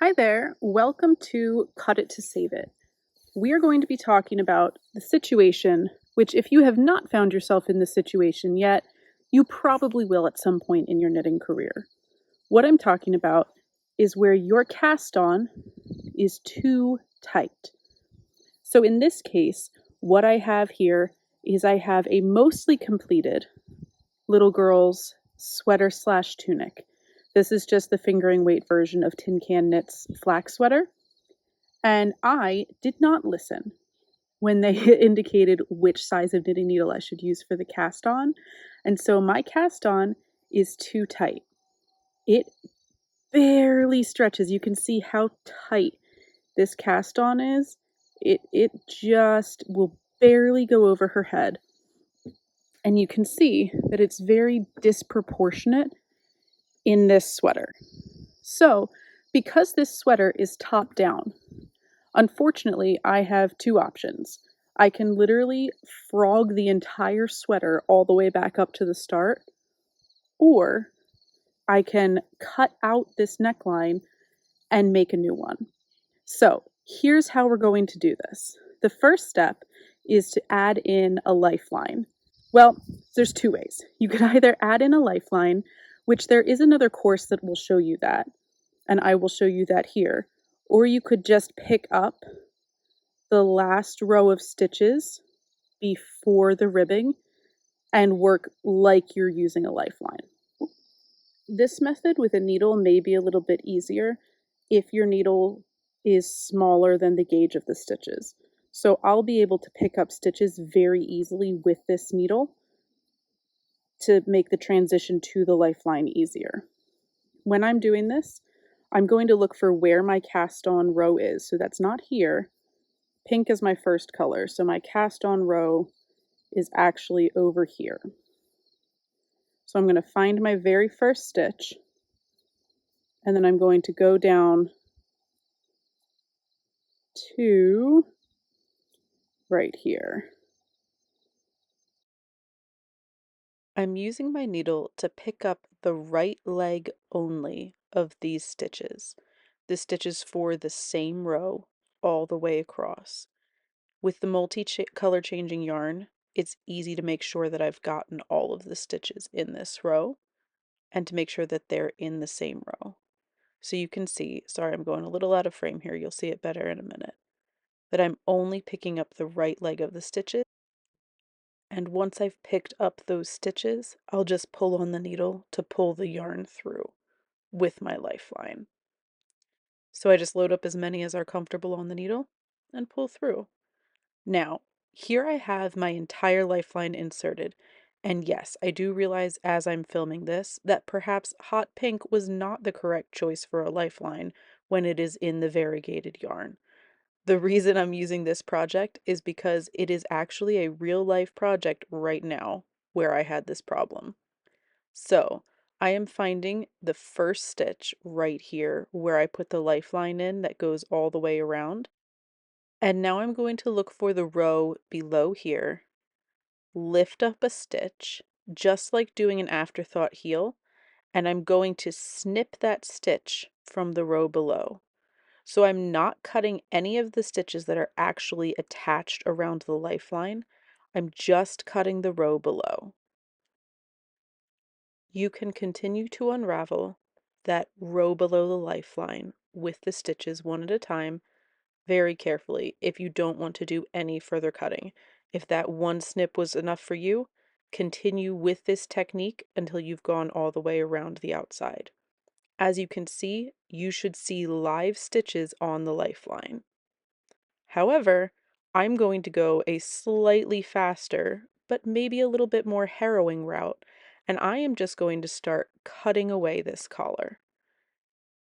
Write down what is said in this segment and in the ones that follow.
Hi there, welcome to Cut It to Save It. We are going to be talking about the situation, which, if you have not found yourself in this situation yet, you probably will at some point in your knitting career. What I'm talking about is where your cast on is too tight. So, in this case, what I have here is I have a mostly completed little girl's sweater slash tunic. This is just the fingering weight version of Tin Can Knit's flax sweater. And I did not listen when they indicated which size of knitting needle I should use for the cast on. And so my cast on is too tight. It barely stretches. You can see how tight this cast on is. It just will barely go over her head. And you can see that it's very disproportionate in this sweater. So, because this sweater is top down, unfortunately, I have two options. I can literally frog the entire sweater all the way back up to the start, or I can cut out this neckline and make a new one. So, here's how we're going to do this. The first step is to add in a lifeline. Well, there's two ways. You could either add in a lifeline, which there is another course that will show you that, and I will show you that here. Or you could just pick up the last row of stitches before the ribbing and work like you're using a lifeline. This method with a needle may be a little bit easier if your needle is smaller than the gauge of the stitches. So I'll be able to pick up stitches very easily with this needle to make the transition to the lifeline easier. When I'm doing this, I'm going to look for where my cast on row is. So that's not here. Pink is my first color, so my cast on row is actually over here. So I'm going to find my very first stitch, and then I'm going to go down to right here. I'm using my needle to pick up the right leg only of these stitches. The stitches for the same row all the way across. With the multi-color changing yarn, it's easy to make sure that I've gotten all of the stitches in this row and to make sure that they're in the same row. So you can see, sorry, I'm going a little out of frame here, you'll see it better in a minute, that I'm only picking up the right leg of the stitches. And once I've picked up those stitches, I'll just pull on the needle to pull the yarn through with my lifeline. So I just load up as many as are comfortable on the needle and pull through. Now, here I have my entire lifeline inserted, and yes, I do realize as I'm filming this that perhaps hot pink was not the correct choice for a lifeline when it is in the variegated yarn. The reason I'm using this project is because it is actually a real life project right now where I had this problem. So, I am finding the first stitch right here where I put the lifeline in that goes all the way around. And now I'm going to look for the row below here, lift up a stitch, just like doing an afterthought heel, and I'm going to snip that stitch from the row below. So I'm not cutting any of the stitches that are actually attached around the lifeline. I'm just cutting the row below. You can continue to unravel that row below the lifeline with the stitches one at a time very carefully if you don't want to do any further cutting. If that one snip was enough for you, continue with this technique until you've gone all the way around the outside. As you can see, you should see live stitches on the lifeline. However, I'm going to go a slightly faster, but maybe a little bit more harrowing route, and I am just going to start cutting away this collar.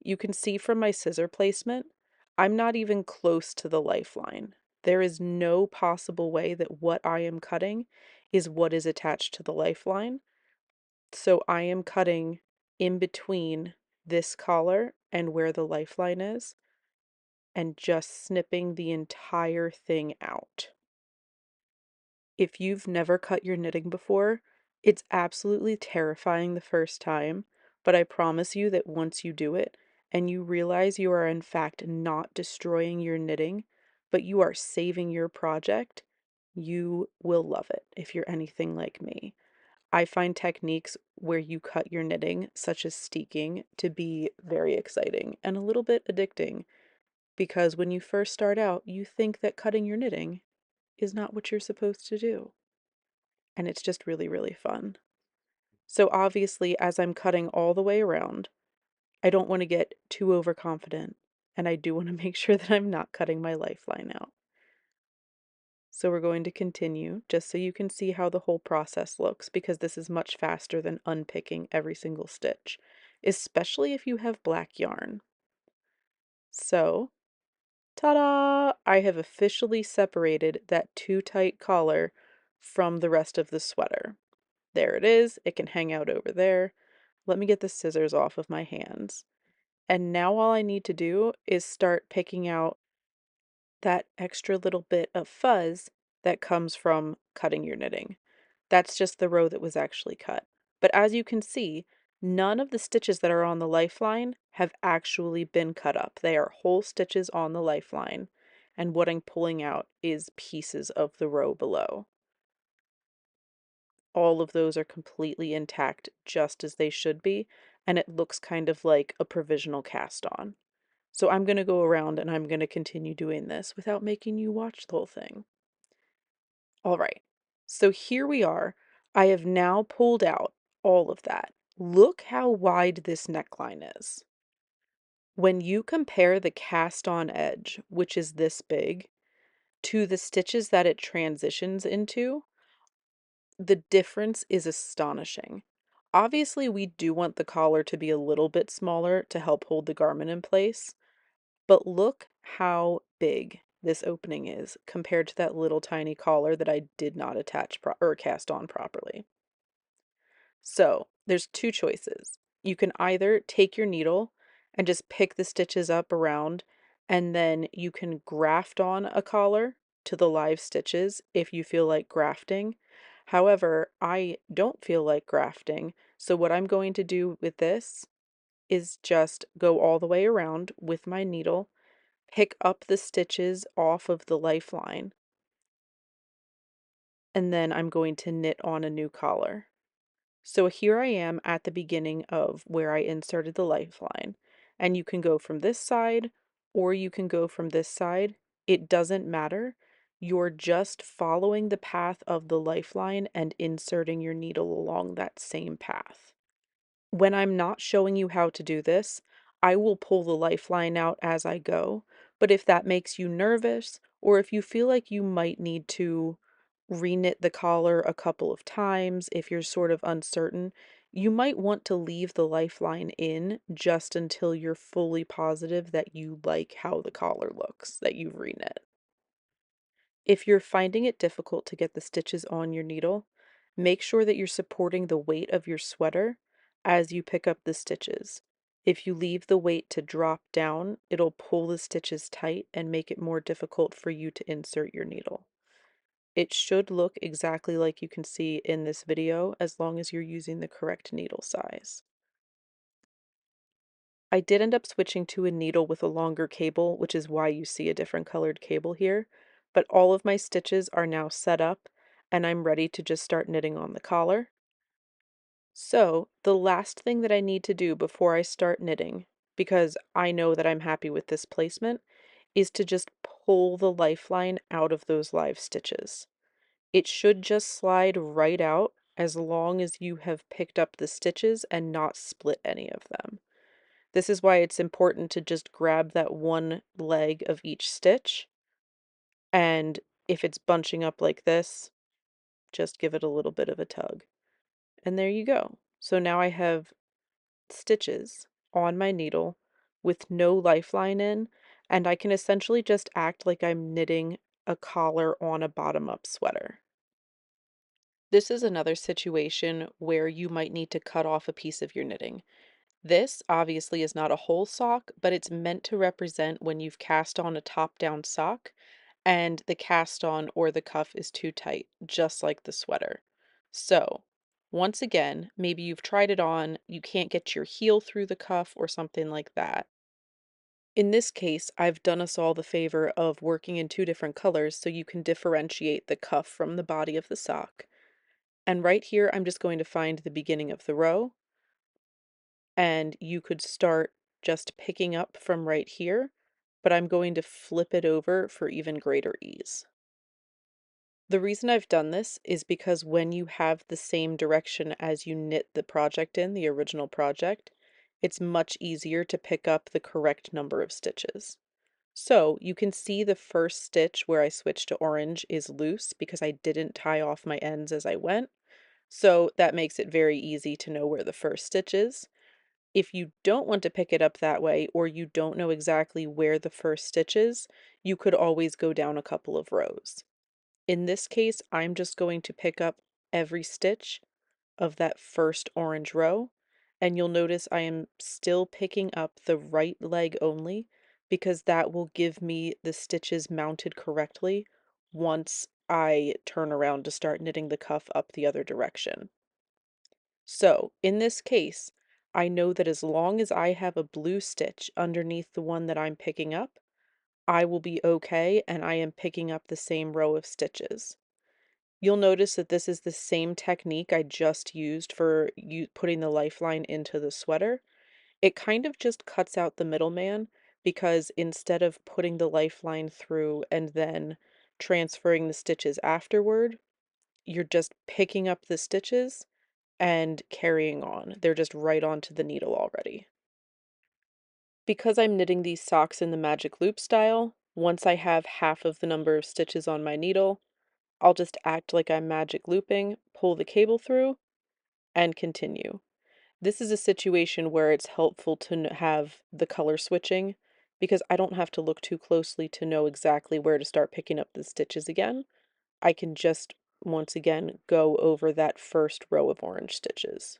You can see from my scissor placement, I'm not even close to the lifeline. There is no possible way that what I am cutting is what is attached to the lifeline. So I am cutting in between this collar and where the lifeline is, and just snipping the entire thing out. If you've never cut your knitting before, it's absolutely terrifying the first time, but I promise you that once you do it, and you realize you are in fact not destroying your knitting, but you are saving your project, you will love it if you're anything like me. I find techniques where you cut your knitting, such as steeking, to be very exciting and a little bit addicting because when you first start out, you think that cutting your knitting is not what you're supposed to do. And it's just really, really fun. So obviously, as I'm cutting all the way around, I don't want to get too overconfident, and I do want to make sure that I'm not cutting my lifeline out. So we're going to continue just so you can see how the whole process looks, because this is much faster than unpicking every single stitch, especially if you have black yarn. So, ta-da! I have officially separated that too tight collar from the rest of the sweater. There it is. It can hang out over there. Let me get the scissors off of my hands. And now all I need to do is start picking out that extra little bit of fuzz that comes from cutting your knitting. That's just the row that was actually cut. But as you can see, none of the stitches that are on the lifeline have actually been cut up. They are whole stitches on the lifeline, and what I'm pulling out is pieces of the row below. All of those are completely intact, just as they should be, and it looks kind of like a provisional cast on. So I'm going to go around and I'm going to continue doing this without making you watch the whole thing. All right, so here we are. I have now pulled out all of that. Look how wide this neckline is. When you compare the cast on edge, which is this big, to the stitches that it transitions into, the difference is astonishing. Obviously, we do want the collar to be a little bit smaller to help hold the garment in place, but look how big this opening is compared to that little tiny collar that I did not attach or cast on properly. So there's two choices. You can either take your needle and just pick the stitches up around, and then you can graft on a collar to the live stitches if you feel like grafting. However, I don't feel like grafting, so what I'm going to do with this is just go all the way around with my needle, pick up the stitches off of the lifeline, and then I'm going to knit on a new collar. So here I am at the beginning of where I inserted the lifeline, and you can go from this side or you can go from this side. It doesn't matter. You're just following the path of the lifeline and inserting your needle along that same path. When I'm not showing you how to do this, I will pull the lifeline out as I go, but if that makes you nervous, or if you feel like you might need to reknit the collar a couple of times, if you're sort of uncertain, you might want to leave the lifeline in just until you're fully positive that you like how the collar looks, that you've reknit. If you're finding it difficult to get the stitches on your needle, make sure that you're supporting the weight of your sweater as you pick up the stitches. If you leave the weight to drop down, it'll pull the stitches tight and make it more difficult for you to insert your needle. It should look exactly like you can see in this video as long as you're using the correct needle size. I did end up switching to a needle with a longer cable, which is why you see a different colored cable here, but all of my stitches are now set up and I'm ready to just start knitting on the collar. So the last thing that I need to do before I start knitting, because I know that I'm happy with this placement, is to just pull the lifeline out of those live stitches. It should just slide right out as long as you have picked up the stitches and not split any of them. This is why it's important to just grab that one leg of each stitch, and if it's bunching up like this, just give it a little bit of a tug. And there you go. So now I have stitches on my needle with no lifeline in, and I can essentially just act like I'm knitting a collar on a bottom-up sweater. This is another situation where you might need to cut off a piece of your knitting. This obviously is not a whole sock, but it's meant to represent when you've cast on a top-down sock and the cast on or the cuff is too tight, just like the sweater. So, once again, maybe you've tried it on, you can't get your heel through the cuff or something like that. In this case, I've done us all the favor of working in two different colors so you can differentiate the cuff from the body of the sock. And right here, I'm just going to find the beginning of the row, and you could start just picking up from right here, but I'm going to flip it over for even greater ease. The reason I've done this is because when you have the same direction as you knit the project in, the original project, it's much easier to pick up the correct number of stitches. So you can see the first stitch where I switched to orange is loose because I didn't tie off my ends as I went. So that makes it very easy to know where the first stitch is. If you don't want to pick it up that way, or you don't know exactly where the first stitch is, you could always go down a couple of rows. In this case, I'm just going to pick up every stitch of that first orange row, and you'll notice I am still picking up the right leg only because that will give me the stitches mounted correctly once I turn around to start knitting the cuff up the other direction. So, in this case, I know that as long as I have a blue stitch underneath the one that I'm picking up, I will be okay, and I am picking up the same row of stitches. You'll notice that this is the same technique I just used for putting the lifeline into the sweater. It kind of just cuts out the middleman because instead of putting the lifeline through and then transferring the stitches afterward, you're just picking up the stitches and carrying on. They're just right onto the needle already. Because I'm knitting these socks in the magic loop style, once I have half of the number of stitches on my needle, I'll just act like I'm magic looping, pull the cable through, and continue. This is a situation where it's helpful to have the color switching because I don't have to look too closely to know exactly where to start picking up the stitches again. I can just, once again, go over that first row of orange stitches.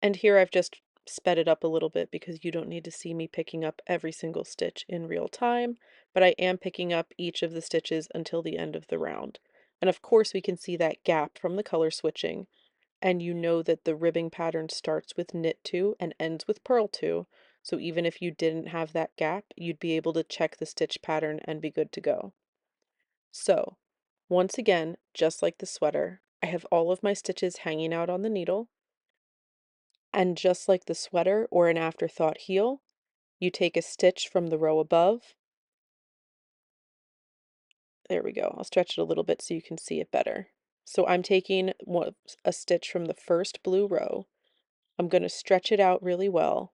And here I've just sped it up a little bit because you don't need to see me picking up every single stitch in real time, but I am picking up each of the stitches until the end of the round. And of course we can see that gap from the color switching, and you know that the ribbing pattern starts with knit 2 and ends with purl 2, so even if you didn't have that gap, you'd be able to check the stitch pattern and be good to go. So, once again, just like the sweater, I have all of my stitches hanging out on the needle. And just like the sweater or an afterthought heel, you take a stitch from the row above. There we go. I'll stretch it a little bit so you can see it better. So I'm taking a stitch from the first blue row. I'm going to stretch it out really well,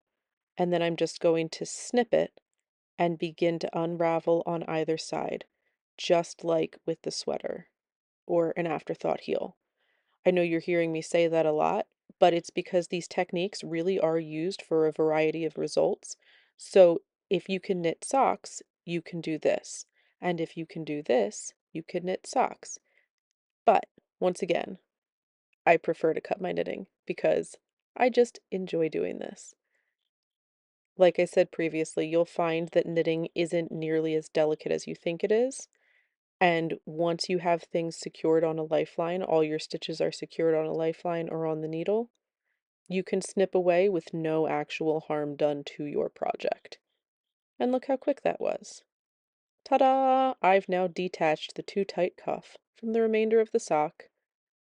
and then I'm just going to snip it and begin to unravel on either side, just like with the sweater or an afterthought heel. I know you're hearing me say that a lot, but it's because these techniques really are used for a variety of results. So if you can knit socks, you can do this. And if you can do this, you can knit socks. But once again, I prefer to cut my knitting because I just enjoy doing this. Like I said previously, you'll find that knitting isn't nearly as delicate as you think it is. And once you have things secured on a lifeline, all your stitches are secured on a lifeline or on the needle, you can snip away with no actual harm done to your project. And look how quick that was. Ta-da! I've now detached the too tight cuff from the remainder of the sock.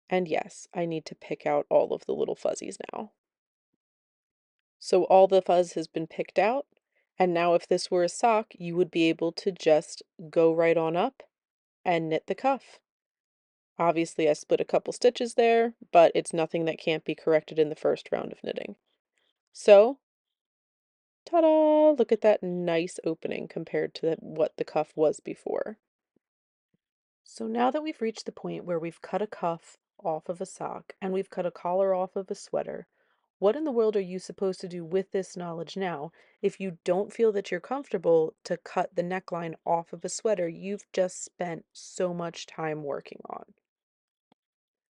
And yes, I need to pick out all of the little fuzzies now. So all the fuzz has been picked out, and now if this were a sock, you would be able to just go right on up and knit the cuff. Obviously, I split a couple stitches there, but it's nothing that can't be corrected in the first round of knitting. So, ta-da! Look at that nice opening compared to what the cuff was before. So now that we've reached the point where we've cut a cuff off of a sock and we've cut a collar off of a sweater, what in the world are you supposed to do with this knowledge now if you don't feel that you're comfortable to cut the neckline off of a sweater you've just spent so much time working on?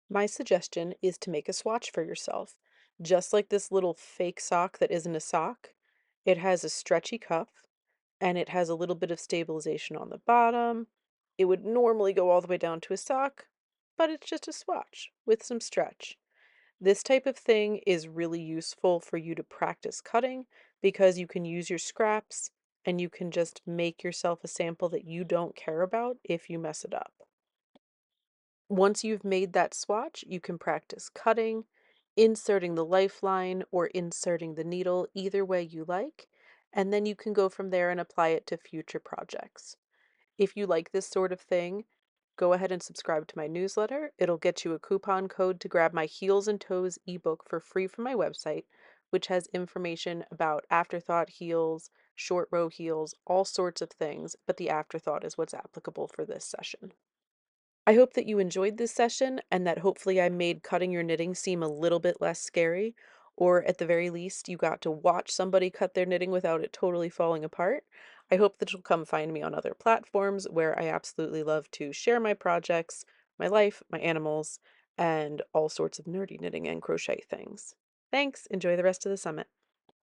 My suggestion is to make a swatch for yourself. Just like this little fake sock that isn't a sock, it has a stretchy cuff and it has a little bit of stabilization on the bottom. It would normally go all the way down to a sock, but it's just a swatch with some stretch. This type of thing is really useful for you to practice cutting because you can use your scraps and you can just make yourself a sample that you don't care about if you mess it up. Once you've made that swatch, you can practice cutting, inserting the lifeline, or inserting the needle, either way you like, and then you can go from there and apply it to future projects. If you like this sort of thing, go ahead and subscribe to my newsletter. It'll get you a coupon code to grab my Heels and Toes ebook for free from my website, which has information about afterthought heels, short row heels, all sorts of things, but the afterthought is what's applicable for this session. I hope that you enjoyed this session and that hopefully I made cutting your knitting seem a little bit less scary, or at the very least, you got to watch somebody cut their knitting without it totally falling apart. I hope that you'll come find me on other platforms where I absolutely love to share my projects, my life, my animals, and all sorts of nerdy knitting and crochet things. Thanks. Enjoy the rest of the summit.